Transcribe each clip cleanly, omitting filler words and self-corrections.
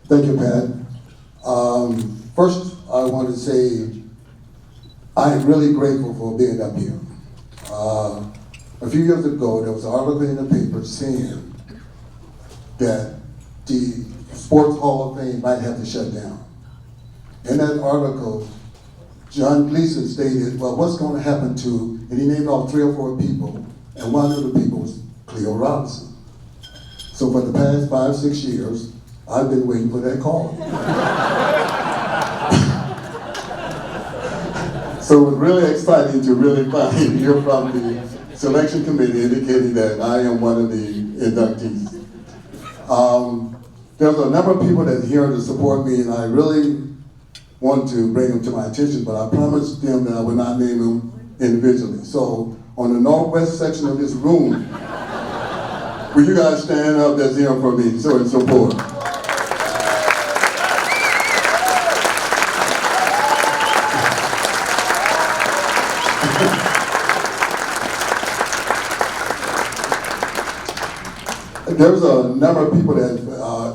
Thank you, Pat. First, I want to say I am really grateful for being up here. A few years ago, there was an article in the paper saying that the Sports Hall of Fame might have to shut down. In that article, John Gleason stated, well, what's going to happen to, and he named off 3 or 4 people, and one of the people was Cleo Robinson. So for the past 5, 6 years, I've been waiting for that call. So it was really exciting to really finally hear from the selection committee indicating that I am one of the inductees. There's a number of people that are here to support me, and I really want to bring them to my attention, but I promised them that I would not name them individually. So on the northwest section of this room, will you guys stand up that's here for me, so in support? There's a number of people that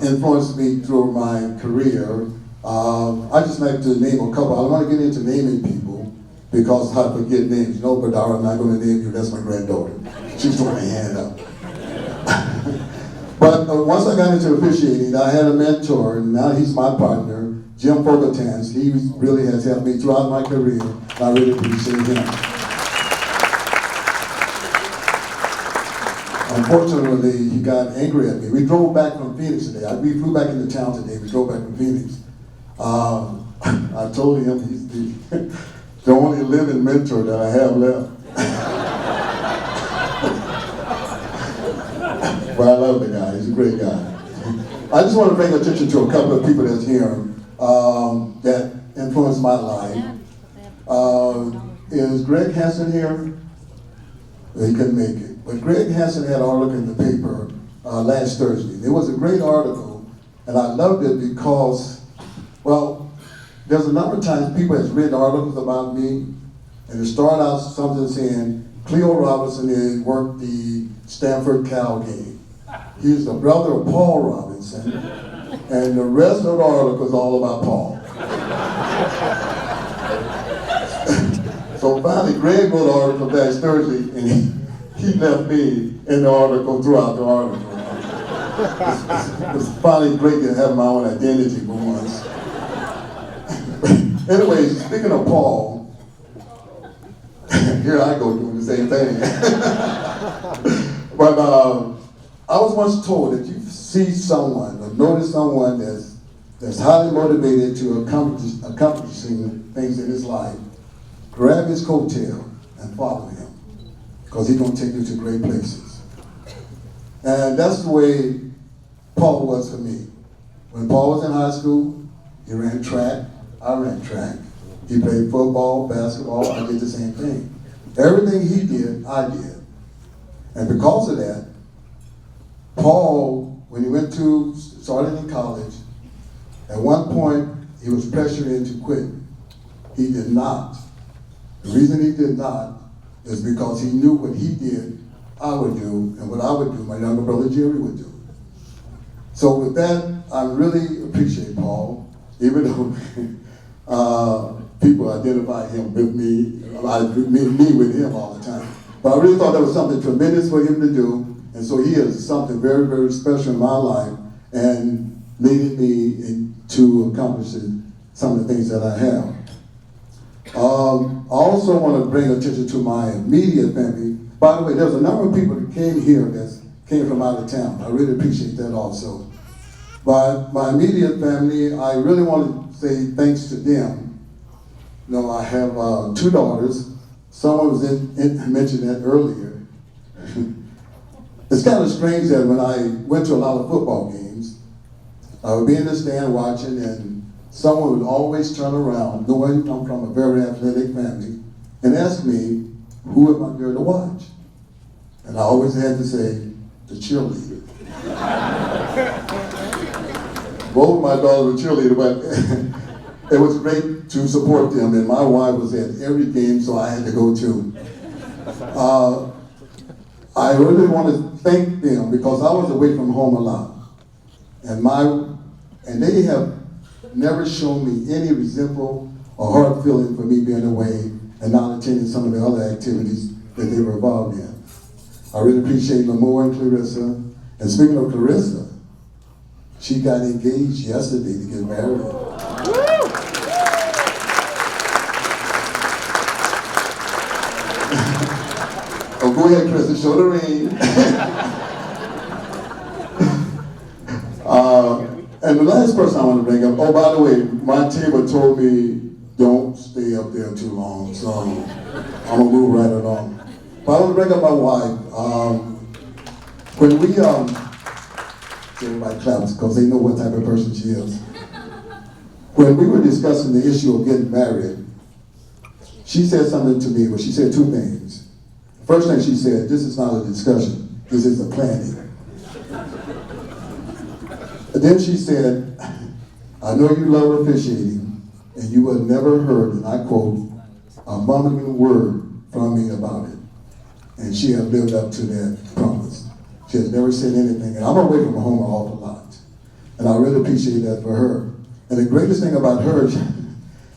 influenced me through my career. I just like to name a couple. I don't want to get into naming people because I forget names. No, Badara, I'm not going to name you. That's my granddaughter. She's throwing her hand up. But once I got into officiating, I had a mentor, and now he's my partner, Jim Fogeltans. He really has helped me throughout my career, and I really appreciate him. Unfortunately, he got angry at me. We drove back from Phoenix today. We flew back into town today. We drove back from Phoenix. I told him he's the only living mentor that I have left. But I love the guy. He's a great guy. I just want to bring attention to a couple of people that's here that influenced my life. Is Greg Hansen here? Well, he couldn't make it. But Greg Hansen had an article in the paper last Thursday. It was a great article, and I loved it because, well, there's a number of times people have written articles about me, and it started out something saying, Cleo Robinson had worked the Stanford Cal game. He's the brother of Paul Robinson, and the rest of the article is all about Paul. So finally, Greg wrote an article last Thursday, and he left me in the article throughout the article. It's finally great to have my own identity for once. Anyway, speaking of Paul, here I go doing the same thing. But I was once told that if you see someone or notice someone that's highly motivated to accomplishing things in his life, grab his coattail and follow him, because he's going to take you to great places. And that's the way Paul was for me. When Paul was in high school, he ran track, I ran track. He played football, basketball, I did the same thing. Everything he did, I did. And because of that, Paul, when he started in college, at one point, he was pressured into quitting. He did not. The reason he did not is because he knew what he did, I would do, and what I would do, my younger brother Jerry would do. So with that, I really appreciate Paul, even though people identify him with me, me with him all the time. But I really thought that was something tremendous for him to do, and so he is something very, very special in my life, and leading me to accomplishing some of the things that I have. I also want to bring attention to my immediate family. By the way, there's a number of people that came here that came from out of town. I really appreciate that also. But my immediate family, I really want to say thanks to them. You know, I have 2 daughters. Someone was mentioned that earlier. It's kind of strange that when I went to a lot of football games, I would be in the stand watching, and someone would always turn around, knowing I'm from a very athletic family, and ask me, who am I there to watch? And I always had to say, the cheerleader. Both of my daughters were cheerleaders, but it was great to support them, and my wife was at every game, so I had to go too. I really want to thank them because I was away from home a lot. And my And they have never shown me any resentful or hard feeling for me being away and not attending some of the other activities that they were involved in. I really appreciate Lamore and Clarissa. And speaking of Clarissa, she got engaged yesterday to get married. Oh, go ahead, Clarissa, show the ring. And the last person I want to bring up, oh, by the way, my table told me don't stay up there too long, so I'm gonna move right along. But I want to bring up my wife. When we, everybody claps because they know what type of person she is. When we were discussing the issue of getting married, she said something to me, well, she said two things. First thing she said, this is not a discussion, this is a planning. And then she said, I know you love officiating, and you have never heard, and I quote, a mumbling word from me about it. And she has lived up to that promise. She has never said anything, and I'm away from home an awful lot. And I really appreciate that for her. And the greatest thing about her,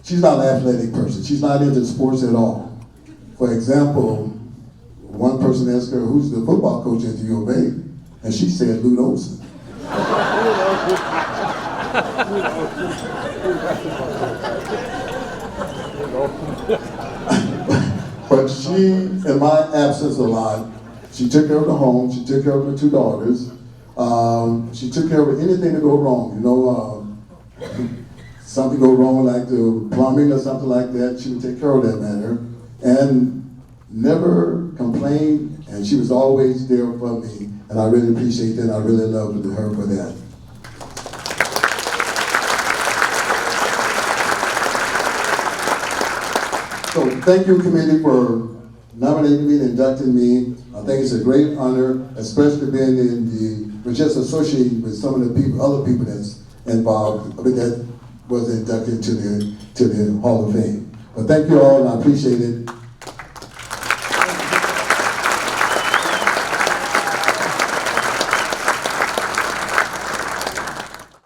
she's not an athletic person. She's not into sports at all. For example, one person asked her, who's the football coach at the U of A? And she said, Lute Olson. But she, in my absence a lot, she took care of the home, she took care of her two daughters, she took care of anything that go wrong, you know, something go wrong like the plumbing or something like that, she would take care of that matter, and never complained, and she was always there for me, and I really appreciate that, and I really love her for that. So thank you, committee, for nominating me and inducting me. I think it's a great honor, especially being in the, just associating with some of the people, other people that's involved, that was inducted to the Hall of Fame. But thank you all, and I appreciate it.